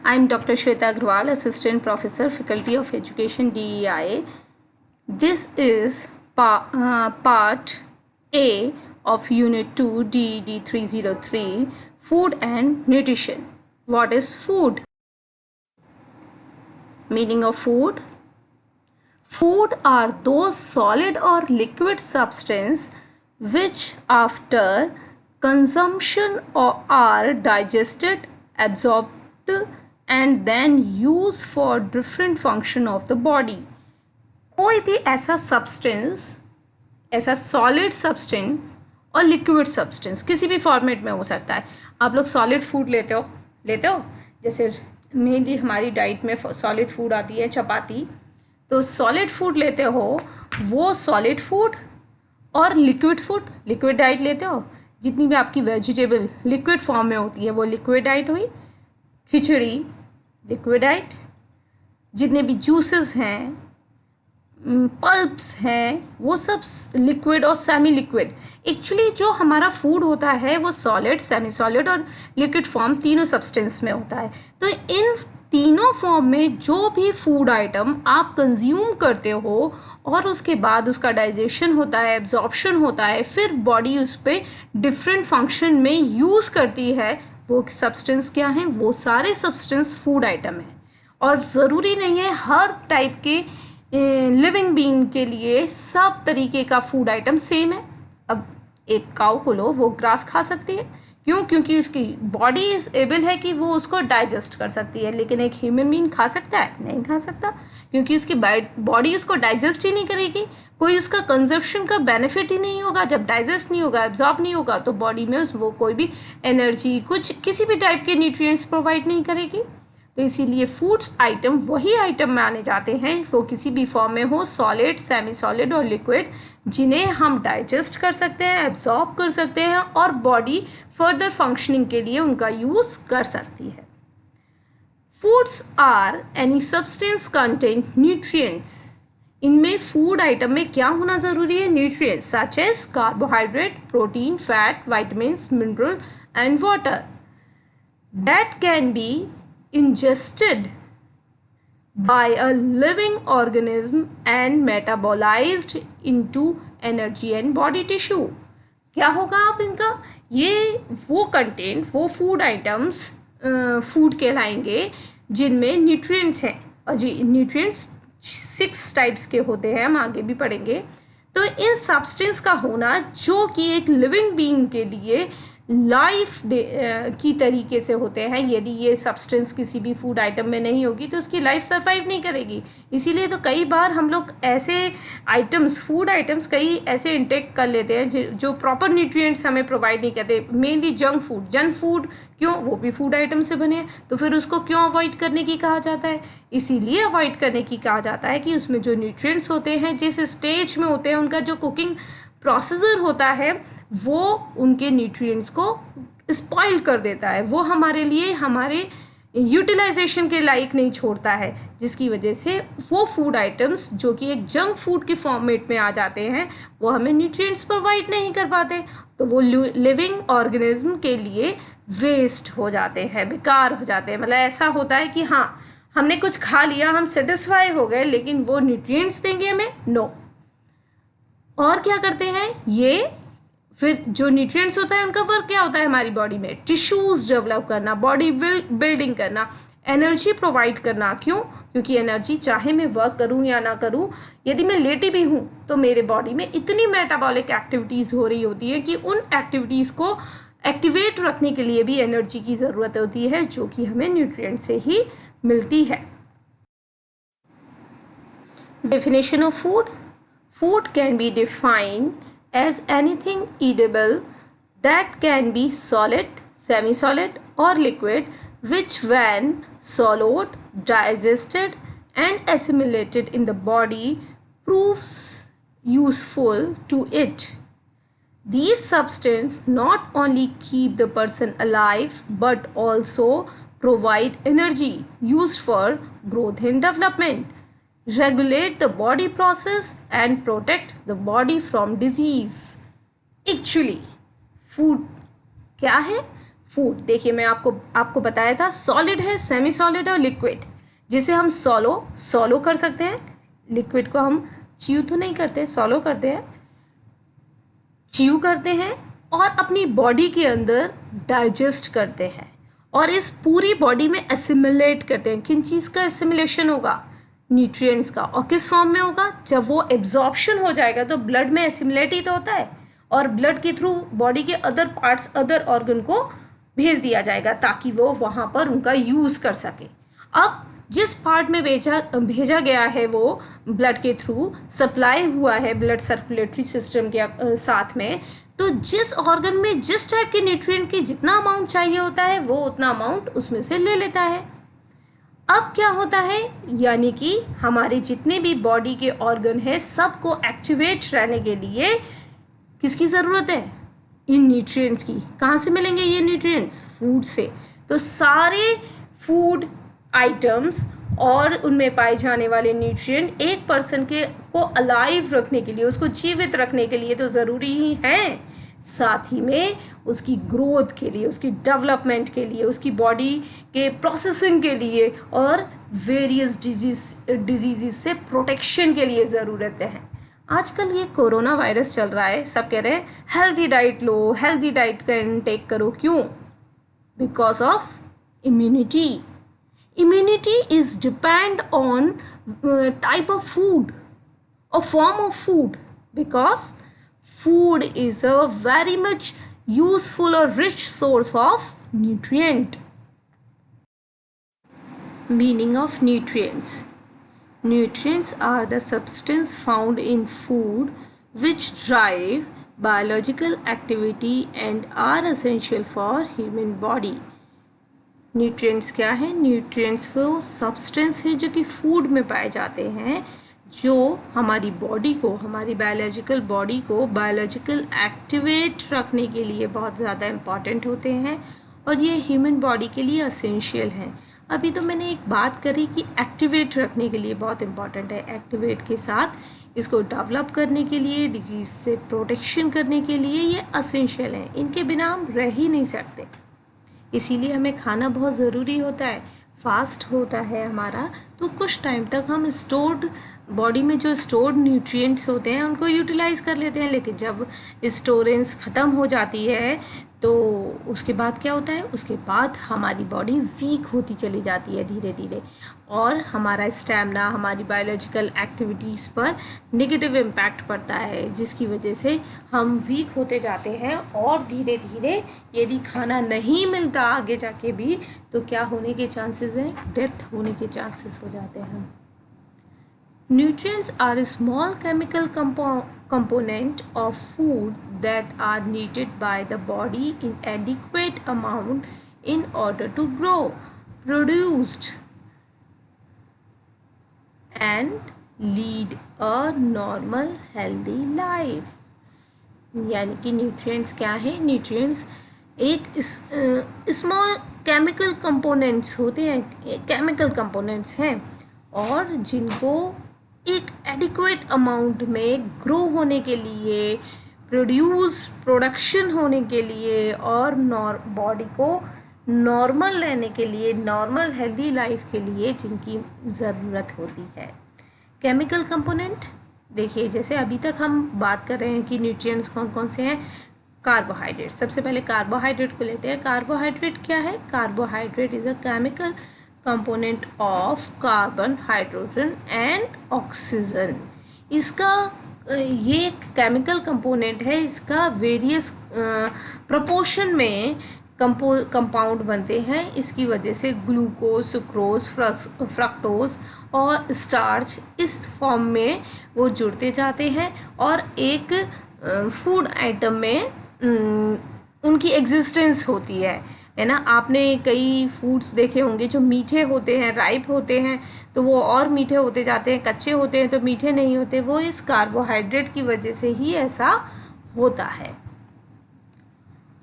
I am Dr. Shweta Agrawal, Assistant Professor, Faculty of Education, DEI. This is part A of Unit 2, DED 303, Food and Nutrition. What is food? Meaning of food? Food are those solid or liquid substances which after consumption are digested, absorbed and then used for different function of the body. कोई भी ऐसा substance, ऐसा solid substance और liquid substance किसी भी format में हो सकता है. आप लोग सॉलिड फूड लेते हो जैसे मेनली हमारी डाइट में सॉलिड फूड आती है चपाती. तो सॉलिड फूड लेते हो वो सॉलिड फूड, और लिक्विड फूड लिक्विड डाइट लेते हो. जितनी भी आपकी वेजिटेबल लिक्विड फॉर्म में होती है वो लिक्विड डाइट हुई. खिचड़ी लिक्विड डाइट. जितने भी जूसेस हैं, पल्प्स हैं, वो सब लिक्विड और सेमी लिक्विड. एक्चुअली जो हमारा फूड होता है वो सॉलिड, सेमी सॉलिड और लिक्विड फॉर्म तीनों सब्सटेंस में होता है. तो इन तीनों फॉर्म में जो भी फूड आइटम आप कंज्यूम करते हो और उसके बाद उसका डाइजेशन होता है, एब्जॉर्प्शन होता है, फिर बॉडी उस पर डिफरेंट फंक्शन में यूज़ करती है, वो सब्सटेंस क्या हैं? वो सारे सब्सटेंस फूड आइटम हैं. और ज़रूरी नहीं है हर टाइप के लिविंग बीइंग के लिए सब तरीके का फूड आइटम सेम है. अब एक काऊ को लो, वो ग्रास खा सकती है. क्यों? क्योंकि उसकी बॉडी इज एबल है कि वो उसको डाइजेस्ट कर सकती है. लेकिन एक ह्यूमन बीइंग खा सकता है? नहीं खा सकता, क्योंकि उसकी बॉडी उसको डाइजेस्ट ही नहीं करेगी. कोई उसका कंजप्शन का बेनिफिट ही नहीं होगा. जब डाइजेस्ट नहीं होगा, एब्जॉर्ब नहीं होगा, तो बॉडी में वो कोई भी एनर्जी, कुछ किसी भी टाइप के न्यूट्रिएंट्स प्रोवाइड नहीं करेगी. तो इसीलिए फूड्स आइटम वही आइटम माने जाते हैं, वो किसी भी फॉर्म में हो, सॉलिड, सेमी सॉलिड और लिक्विड, जिन्हें हम डाइजेस्ट कर सकते हैं, एब्जॉर्ब कर सकते हैं और बॉडी फर्दर फंक्शनिंग के लिए उनका यूज़ कर सकती है. Foods are any substance contain nutrients. इनमें फूड आइटम में क्या होना ज़रूरी है? Nutrients such as carbohydrate, protein, fat, vitamins, mineral and water that can be ingested by a living organism and metabolized into energy and body tissue. क्या होगा आप इनका? ये वो कंटेंट, वो फूड आइटम्स फूड कहलाएंगे जिनमें न्यूट्रिएंट्स हैं. और जी न्यूट्रिएंट्स 6 टाइप्स के होते हैं, हम आगे भी पढ़ेंगे. तो इन सब्सटेंस का होना जो कि एक लिविंग बीइंग के लिए लाइफ की तरीके से होते हैं. यदि ये सब्सटेंस किसी भी फूड आइटम में नहीं होगी तो उसकी लाइफ सर्वाइव नहीं करेगी. इसीलिए तो कई बार हम लोग ऐसे आइटम्स, फूड आइटम्स कई ऐसे इंटेक कर लेते हैं जो प्रॉपर न्यूट्रिएंट्स हमें प्रोवाइड नहीं करते. Mainly junk food. क्यों? वो भी फूड आइटम से बने हैं, तो फिर उसको क्यों अवॉइड करने की कहा जाता है? इसीलिए अवॉइड करने की कहा जाता है कि उसमें जो न्यूट्रिएंट्स होते हैं, जिस स्टेज में होते हैं, उनका जो कुकिंग प्रोसीजर होता है वो उनके न्यूट्रिएंट्स को स्पॉइल कर देता है. वो हमारे लिए हमारे यूटिलाइजेशन के लायक नहीं छोड़ता है, जिसकी वजह से वो फूड आइटम्स जो कि एक जंक फूड के फॉर्मेट में आ जाते हैं वो हमें न्यूट्रिएंट्स प्रोवाइड नहीं कर पाते. तो वो लिविंग ऑर्गेनिज्म के लिए वेस्ट हो जाते हैं, बेकार हो जाते हैं. मतलब ऐसा होता है कि हाँ, हमने कुछ खा लिया, हम सेटिस्फाई हो गए, लेकिन वो न्यूट्रिएंट्स देंगे हमें? नो. और क्या करते हैं ये? फिर जो न्यूट्रिएंट्स होता है उनका वर्क क्या होता है हमारी बॉडी में? टिश्यूज़ डेवलप करना, बॉडी बिल्डिंग करना, एनर्जी प्रोवाइड करना. क्यों? क्योंकि एनर्जी चाहे मैं वर्क करूं या ना करूं, यदि मैं लेटी भी हूं तो मेरे बॉडी में इतनी मेटाबॉलिक एक्टिविटीज़ हो रही होती है कि उन एक्टिविटीज़ को एक्टिवेट रखने के लिए भी एनर्जी की ज़रूरत होती है, जो कि हमें न्यूट्रिएंट से ही मिलती है. Definition of food. Food can be defined as anything edible that can be solid, semi-solid or liquid, which when swallowed, digested and assimilated in the body proves useful to it. These substances not only keep the person alive but also provide energy used for growth and development, regulate the body process and protect the body from disease. Actually, food क्या है? Food. देखिए मैं आपको बताया था solid है, semi solid और liquid. जिसे हम सॉलो कर सकते हैं, लिक्विड को हम च्यू तो नहीं करते, सॉलो करते हैं, च्यू करते हैं और अपनी बॉडी के अंदर डाइजेस्ट करते हैं और इस पूरी बॉडी में एसिमिलेट करते हैं। किन चीज़ का एसिमिलेशन होगा? न्यूट्रिएंट्स का। और किस फॉर्म में होगा? जब वो एब्जॉर्प्शन हो जाएगा तो ब्लड में एसिमिलेट ही तो होता है और ब्लड के थ्रू बॉडी के अदर पार्ट्स, अदर ऑर्गन को भेज दिया जाएगा ताकि वो वहाँ पर उनका यूज़ कर सके। अब जिस पार्ट में भेजा गया है वो ब्लड के थ्रू सप्लाई हुआ है ब्लड सर्कुलेटरी सिस्टम के साथ में, तो जिस ऑर्गन में जिस टाइप के न्यूट्रिएंट की जितना अमाउंट चाहिए होता है वो उतना अमाउंट उसमें से ले लेता है। अब क्या होता है, यानी कि हमारे जितने भी बॉडी के ऑर्गन है सबको एक्टिवेट रहने के लिए किसकी ज़रूरत है? इन न्यूट्रिएंट्स की। कहाँ से मिलेंगे ये न्यूट्रिएंट्स? फूड से। तो सारे फूड आइटम्स और उनमें पाए जाने वाले न्यूट्रिएंट एक पर्सन को अलाइव रखने के लिए, उसको जीवित रखने के लिए तो ज़रूरी ही हैं, साथ ही में उसकी ग्रोथ के लिए, उसकी डेवलपमेंट के लिए, उसकी बॉडी के प्रोसेसिंग के लिए और वेरियस डिजीज़ से प्रोटेक्शन के लिए ज़रूरत है। आजकल ये कोरोना वायरस चल रहा है, सब कह रहे हैं हेल्दी डाइट लो, हेल्दी डाइट का इनटेक करो। क्यों? Because of immunity. Immunity is depend on type of food or form of food, because food is a very much useful or rich source of nutrient. Meaning of nutrients. Nutrients are the substance found in food which drive biological activity and are essential for human body. Nutrients क्या है? Nutrients वो substance है जो कि food में पाए जाते हैं, जो हमारी बॉडी को, हमारी बायोलॉजिकल बॉडी को बायोलॉजिकल एक्टिवेट रखने के लिए बहुत ज़्यादा इम्पॉर्टेंट होते हैं और ये ह्यूमन बॉडी के लिए असेंशियल हैं। अभी तो मैंने एक बात करी कि एक्टिवेट रखने के लिए बहुत इम्पॉर्टेंट है, एक्टिवेट के साथ इसको डेवलप करने के लिए, डिजीज़ से प्रोटेक्शन करने के लिए ये असेंशियल हैं। इनके बिना हम रह ही नहीं सकते, इसीलिए हमें खाना बहुत ज़रूरी होता है। फास्ट होता है हमारा तो कुछ टाइम तक हम स्टोर्ड बॉडी में जो स्टोर्ड न्यूट्रिएंट्स होते हैं उनको यूटिलाइज़ कर लेते हैं, लेकिन जब स्टोरेंस ख़त्म हो जाती है तो उसके बाद क्या होता है? उसके बाद हमारी बॉडी वीक होती चली जाती है धीरे धीरे और हमारा स्टैमिना, हमारी बायोलॉजिकल एक्टिविटीज़ पर नेगेटिव इम्पैक्ट पड़ता है, जिसकी वजह से हम वीक होते जाते हैं और धीरे धीरे यदि खाना नहीं मिलता आगे जाके भी तो क्या होने के चांसेस हैं? डेथ होने के चांसेस हो जाते हैं। Nutrients are a small chemical component of food that are needed by the body in adequate amount in order to grow, produced and lead a normal healthy life. यानी कि nutrients क्या है? Nutrients एक small chemical components होते हैं, chemical components हैं और जिनको एक एडिक्वेट अमाउंट में ग्रो होने के लिए, प्रोडक्शन होने के लिए और बॉडी को नॉर्मल रहने के लिए, नॉर्मल हेल्दी लाइफ के लिए जिनकी ज़रूरत होती है। केमिकल कंपोनेंट देखिए, जैसे अभी तक हम बात कर रहे हैं कि न्यूट्रिएंट्स कौन कौन से हैं। कार्बोहाइड्रेट, सबसे पहले कार्बोहाइड्रेट को लेते हैं। कार्बोहाइड्रेट क्या है? Carbohydrate is a chemical component of carbon, hydrogen and oxygen. इसका ये एक केमिकल कंपोनेंट है, इसका वेरियस प्रोपोर्शन में कंपाउंड बनते हैं। इसकी वजह से ग्लूकोज, सुक्रोज, फ्रक्टोज और स्टार्च इस फॉर्म में वो जुड़ते जाते हैं और एक फूड आइटम में उनकी एग्जिस्टेंस होती है ना। आपने कई फूड्स देखे होंगे जो मीठे होते हैं, राइप होते हैं तो वो और मीठे होते जाते हैं, कच्चे होते हैं तो मीठे नहीं होते, वो इस कार्बोहाइड्रेट की वजह से ही ऐसा होता है।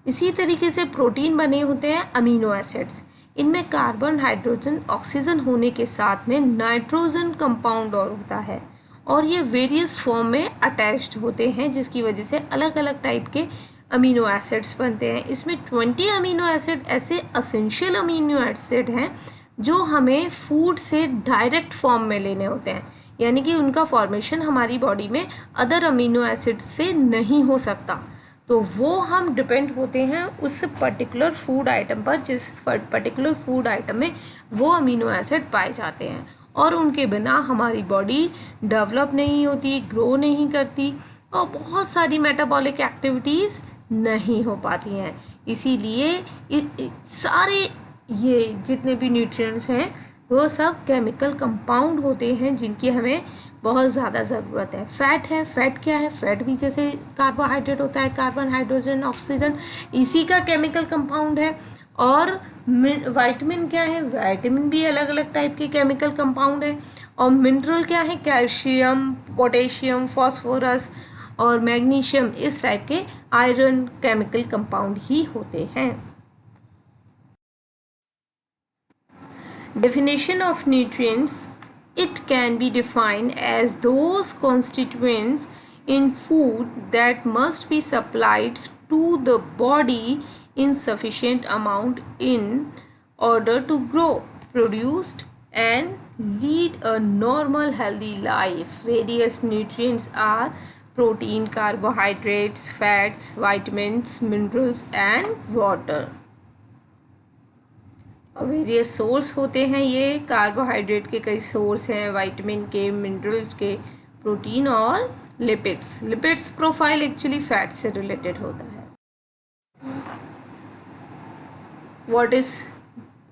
इसी तरीके से प्रोटीन बने होते हैं अमीनो एसिड्स, इनमें कार्बन, हाइड्रोजन, ऑक्सीजन होने के साथ में नाइट्रोजन कंपाउंड और होता है और ये वेरियस फॉर्म में अटैच्ड होते हैं, जिसकी वजह से अलग अलग टाइप के अमीनो एसिड्स बनते हैं। इसमें 20 अमीनो एसिड ऐसे असेंशियल अमीनो एसिड हैं जो हमें फूड से डायरेक्ट फॉर्म में लेने होते हैं, यानी कि उनका फॉर्मेशन हमारी बॉडी में अदर अमीनो एसिड से नहीं हो सकता। तो वो हम डिपेंड होते हैं उस पर्टिकुलर फूड आइटम पर, जिस पर्टिकुलर फूड आइटम में वो अमीनो एसिड पाए जाते हैं, और उनके बिना हमारी बॉडी डेवलप नहीं होती, ग्रो नहीं करती, और बहुत सारी मेटाबॉलिक एक्टिविटीज़ नहीं हो पाती हैं। इसीलिए सारे ये जितने भी न्यूट्रिएंट्स हैं वो सब केमिकल कंपाउंड होते हैं जिनकी हमें बहुत ज़्यादा ज़रूरत है। फैट है, फैट क्या है? फैट भी जैसे कार्बोहाइड्रेट होता है, कार्बन, हाइड्रोजन, ऑक्सीजन, इसी का केमिकल कंपाउंड है। और वाइटामिन क्या है? वाइटामिन भी अलग अलग टाइप के केमिकल कंपाउंड है। और मिनरल क्या है? कैल्शियम, पोटेशियम, फॉस्फोरस और मैग्नीशियम, इस टाइप के आयरन केमिकल कंपाउंड ही होते हैं। Definition of nutrients: it can be defined as those constituents in food that must be supplied to the body in sufficient amount in order to grow, produced and lead a normal healthy life. Various nutrients are protein, carbohydrates, fats, vitamins, minerals and water. Various source होते हैं ये carbohydrate के, कई source हैं, vitamin के, minerals के, protein और lipids. Lipids profile actually fat से रिलेटेड होता है। What is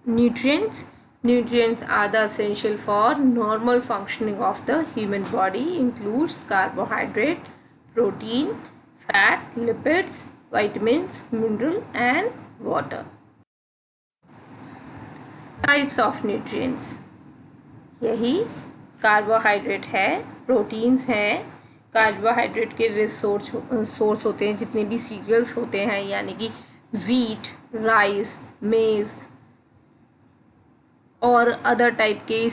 nutrients? Nutrients are the essential for normal functioning of the human body, includes carbohydrate, protein, fat, lipids, vitamins, mineral and water. Types of nutrients, यही carbohydrate है, proteins हैं, carbohydrate के source होते हैं जितने भी सीरियल्स होते हैं, यानी कि वीट, राइस, मेज़ और अदर टाइप के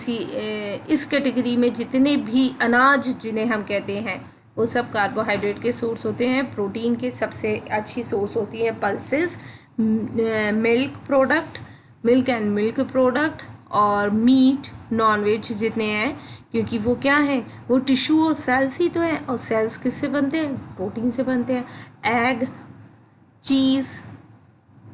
इस कैटेगरी में जितने भी अनाज जिन्हें हम कहते हैं वो सब कार्बोहाइड्रेट के सोर्स होते हैं। प्रोटीन के सबसे अच्छी सोर्स होती है pulses, milk product, milk and milk product, और मीट, नॉनवेज जितने हैं, क्योंकि वो क्या है, वो टिश्यू और सेल्स ही तो हैं, और सेल्स किससे बनते हैं? प्रोटीन से बनते हैं। एग, चीज़,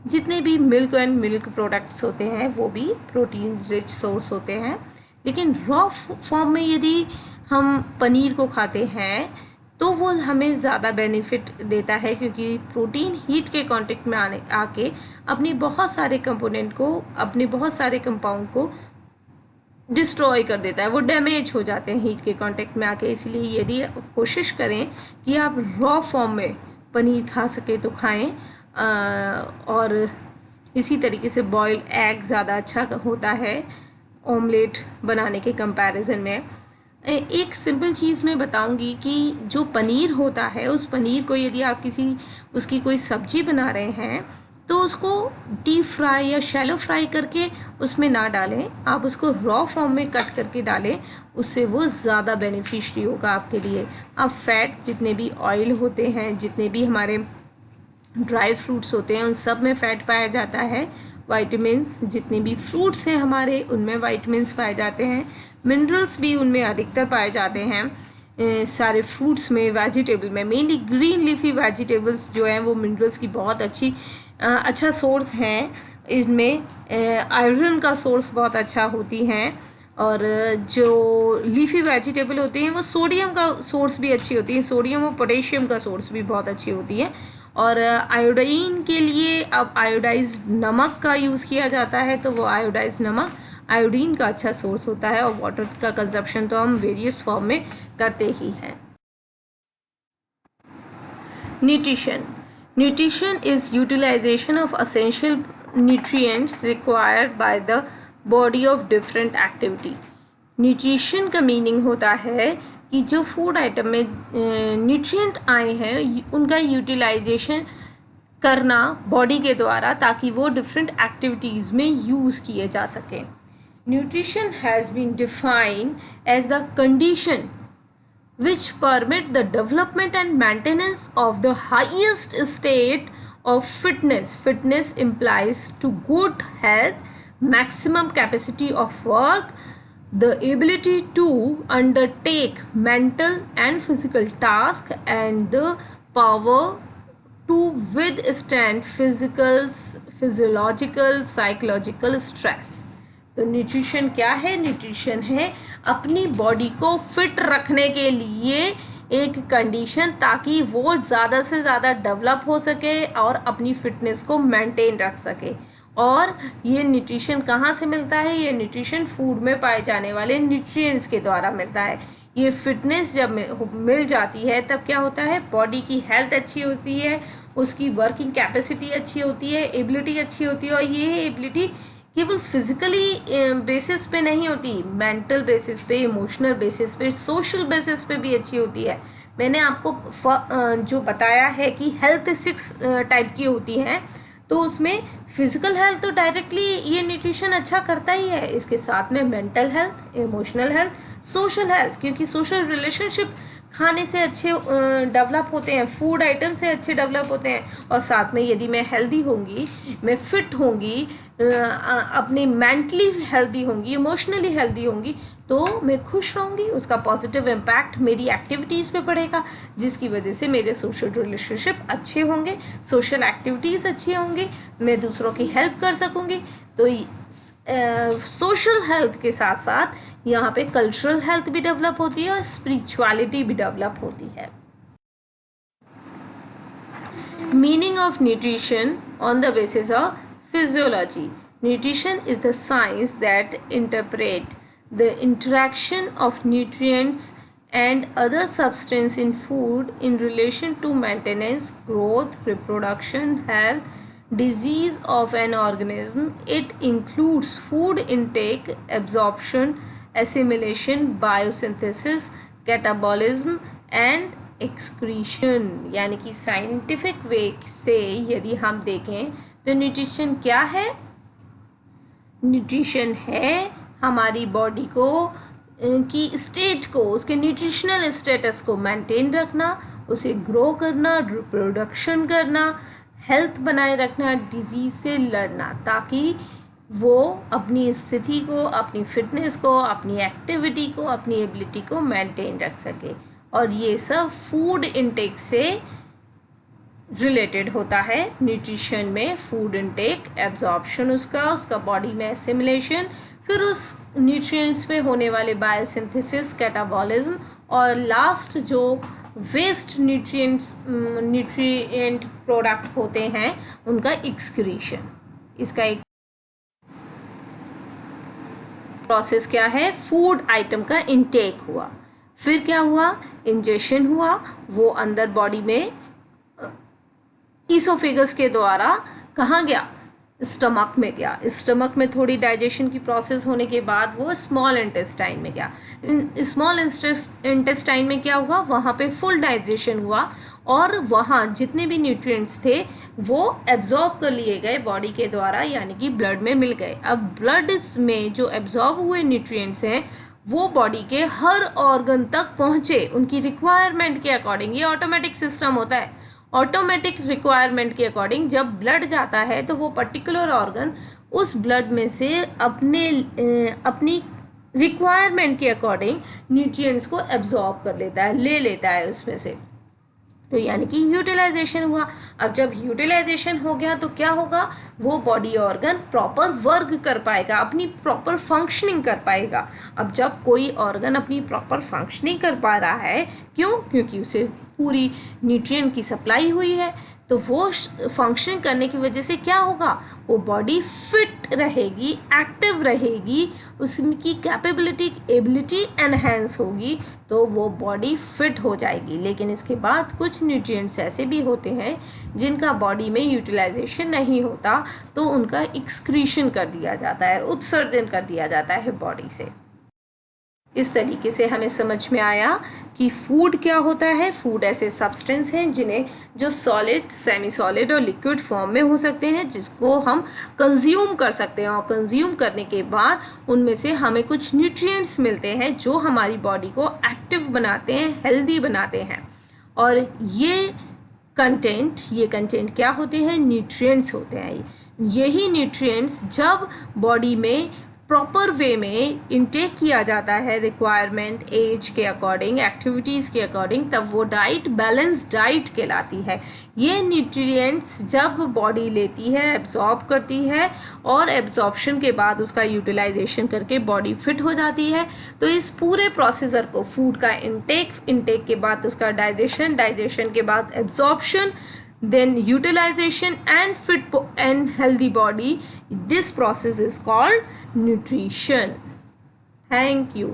जितने भी मिल्क एंड मिल्क प्रोडक्ट्स होते हैं वो भी प्रोटीन रिच सोर्स होते हैं। लेकिन रॉ फॉर्म में यदि हम पनीर को खाते हैं तो वो हमें ज़्यादा बेनिफिट देता है, क्योंकि प्रोटीन हीट के कांटेक्ट में आके अपनी बहुत सारे कंपोनेंट को, अपने बहुत सारे कंपाउंड को डिस्ट्रॉय कर देता है, वो डैमेज हो जाते हैं हीट के कांटेक्ट में आके। इसलिए यदि कोशिश करें कि आप रॉ फॉर्म में पनीर खा सके तो खाएं, और इसी तरीके से बॉइल्ड एग ज़्यादा अच्छा होता है ऑमलेट बनाने के कंपैरिजन में। एक सिंपल चीज़ मैं बताऊंगी कि जो पनीर होता है, उस पनीर को यदि आप उसकी कोई सब्जी बना रहे हैं तो उसको डीप फ्राई या शैलो फ्राई करके उसमें ना डालें, आप उसको रॉ फॉर्म में कट करके डालें, उससे वो ज़्यादा बेनिफिशियरी होगा आपके लिए। अब फैट, जितने भी ऑयल होते हैं, जितने भी हमारे ड्राई फ्रूट्स होते हैं, उन सब में फ़ैट पाया जाता है। वाइटामिन्स, जितने भी फ्रूट्स हैं हमारे, उनमें वाइटामिन्स पाए जाते हैं। मिनरल्स भी उनमें अधिकतर पाए जाते हैं। सारे फ्रूट्स में, वेजिटेबल में, मेनली ग्रीन लीफी वेजिटेबल्स जो हैं वो मिनरल्स की बहुत अच्छा सोर्स हैं। इसमें आयरन का सोर्स बहुत अच्छा होती हैं, और जो लीफी वेजिटेबल होती हैं वो सोडियम का सोर्स भी अच्छी होती है, सोडियम और पोटेशियम का सोर्स भी बहुत अच्छी होती है। और आयोडीन के लिए अब आयोडाइज्ड नमक का यूज़ किया जाता है, तो वो आयोडाइज्ड नमक आयोडीन का अच्छा सोर्स होता है। और वाटर का कंजप्शन तो हम वेरियस फॉर्म में करते ही हैं। Nutrition is utilisation of essential nutrients required by the body of different activity. Nutrition का मीनिंग होता है कि जो फूड आइटम में न्यूट्रिएंट आए हैं उनका यूटिलाइजेशन करना बॉडी के द्वारा, ताकि वो डिफरेंट एक्टिविटीज़ में यूज़ किए जा सकें। Nutrition has been defined as the condition which permit the development and maintenance of the highest state of fitness. Fitness implies to good health, maximum capacity of work, the ability to undertake mental and physical tasks, and the power to withstand physiological, psychological stress. तो nutrition क्या है? Nutrition है अपनी body को fit रखने के लिए एक कंडीशन, ताकि वो ज़्यादा से ज़्यादा डेवलप हो सके और अपनी फिटनेस को मेंटेन रख सके। और ये न्यूट्रिशन कहाँ से मिलता है? ये न्यूट्रिशन फूड में पाए जाने वाले न्यूट्रिएंट्स के द्वारा मिलता है। ये फिटनेस जब मिल जाती है तब क्या होता है? बॉडी की हेल्थ अच्छी होती है, उसकी वर्किंग कैपेसिटी अच्छी होती है, एबिलिटी अच्छी होती है। और ये एबिलिटी केवल फिजिकली बेसिस पे नहीं होती, मेंटल बेसिस पे, इमोशनल बेसिस पे, सोशल बेसिस पे भी अच्छी होती है। मैंने आपको जो बताया है कि हेल्थ 6 टाइप की होती हैं, तो उसमें फिजिकल हेल्थ तो डायरेक्टली ये न्यूट्रिशन अच्छा करता ही है, इसके साथ में mental health, emotional health, social health, क्योंकि सोशल रिलेशनशिप खाने से अच्छे डेवलप होते हैं, फूड आइटम से अच्छे डेवलप होते हैं। और साथ में यदि मैं हेल्दी होंगी, मैं फिट होंगी, अपने मेंटली हेल्दी होंगी, इमोशनली हेल्दी होंगी, तो मैं खुश रहूँगी, उसका पॉजिटिव इम्पैक्ट मेरी एक्टिविटीज़ पे पड़ेगा, जिसकी वजह से मेरे सोशल रिलेशनशिप अच्छे होंगे, सोशल एक्टिविटीज़ अच्छी होंगी, मैं दूसरों की हेल्प कर सकूँगी। तो सोशल हेल्थ के साथ साथ यहाँ पे कल्चरल हेल्थ भी डेवलप होती है और स्पिरिचुअलिटी भी डेवलप होती है। Meaning of nutrition on the basis of physiology. Nutrition is the science that interpret the interaction of nutrients and other substance in food in relation to maintenance, growth, reproduction, health, disease of an organism. It includes food intake, absorption, assimilation, biosynthesis, catabolism and excretion. यानी कि scientific way से यदि हम देखें तो nutrition क्या है? Nutrition है हमारी बॉडी को की स्टेट को, उसके न्यूट्रिशनल स्टेटस को मेंटेन रखना, उसे ग्रो करना, रिप्रोडक्शन करना, हेल्थ बनाए रखना, डिजीज़ से लड़ना, ताकि वो अपनी स्थिति को, अपनी फिटनेस को, अपनी एक्टिविटी को, अपनी एबिलिटी को मेंटेन रख सके। और ये सब फूड इनटेक से रिलेटेड होता है। न्यूट्रिशन में फूड इनटेक, एब्जॉर्प्शन उसका बॉडी में एसिमिलेशन, फिर उस न्यूट्रिएंट्स पे होने वाले बायोसिंथेसिस, कैटाबॉलिज्म, और लास्ट जो वेस्ट न्यूट्रिएंट प्रोडक्ट होते हैं उनका एक्सक्रीशन। इसका एक प्रोसेस क्या है? फूड आइटम का इनटेक हुआ, फिर क्या हुआ? इंजेक्शन हुआ, वो अंदर बॉडी में ईसोफेगस के द्वारा कहाँ गया? स्टमक में गया। स्टमक में थोड़ी डाइजेशन की प्रोसेस होने के बाद वो स्मॉल इंटेस्टाइन में गया। स्मॉल इंटेस्टाइन में क्या हुआ? वहाँ पे फुल डाइजेशन हुआ और वहाँ जितने भी न्यूट्रिएंट्स थे वो एब्जॉर्ब कर लिए गए बॉडी के द्वारा, यानी कि ब्लड में मिल गए। अब ब्लड में जो एब्जॉर्ब हुए न्यूट्रिएंट्स हैं वो बॉडी के हर ऑर्गन तक पहुँचे उनकी रिक्वायरमेंट के अकॉर्डिंग। ये ऑटोमेटिक सिस्टम होता है। ऑटोमेटिक रिक्वायरमेंट के अकॉर्डिंग जब ब्लड जाता है तो वो पर्टिकुलर ऑर्गन उस ब्लड में से अपनी रिक्वायरमेंट के अकॉर्डिंग न्यूट्रिएंट्स को एब्जॉर्ब कर लेता है, ले लेता है उसमें से। तो यानी कि यूटिलाइजेशन हुआ। अब जब यूटिलाइजेशन हो गया तो क्या होगा? वो बॉडी ऑर्गन प्रॉपर वर्क कर पाएगा, अपनी प्रॉपर फंक्शनिंग कर पाएगा। अब जब कोई ऑर्गन अपनी प्रॉपर फंक्शनिंग कर पा रहा है, क्यों? क्योंकि उसे पूरी न्यूट्रिएंट की सप्लाई हुई है, तो वो फंक्शन करने की वजह से क्या होगा? वो बॉडी फिट रहेगी, एक्टिव रहेगी, उसकी कैपेबिलिटी, एबिलिटी एनहेंस होगी, तो वो बॉडी फिट हो जाएगी। लेकिन इसके बाद कुछ न्यूट्रिएंट्स ऐसे भी होते हैं जिनका बॉडी में यूटिलाइजेशन नहीं होता, तो उनका एक्सक्रीशन कर दिया जाता है, उत्सर्जन कर दिया जाता है बॉडी से। इस तरीके से हमें समझ में आया कि फूड क्या होता है। फूड ऐसे सब्सटेंस हैं जिन्हें जो सॉलिड, सेमी सॉलिड और लिक्विड फॉर्म में हो सकते हैं, जिसको हम कंज्यूम कर सकते हैं और कंज्यूम करने के बाद उनमें से हमें कुछ न्यूट्रिएंट्स मिलते हैं जो हमारी बॉडी को एक्टिव बनाते हैं, हेल्दी बनाते हैं। और ये कंटेंट क्या होते हैं? न्यूट्रिएंट्स होते हैं। यही न्यूट्रिएंट्स जब बॉडी में प्रॉपर वे में इनटेक किया जाता है, रिक्वायरमेंट, एज के अकॉर्डिंग, एक्टिविटीज़ के अकॉर्डिंग, तब वो डाइट बैलेंस डाइट कहलाती है। ये न्यूट्रिएंट्स जब बॉडी लेती है, एब्जॉर्ब करती है और एब्जॉर्प्शन के बाद उसका यूटिलाइजेशन करके बॉडी फिट हो जाती है। तो इस पूरे प्रोसीजर को, फूड का इंटेक के बाद उसका डाइजेशन के बाद absorption, then utilization and fit and healthy body, this process is called nutrition. Thank you.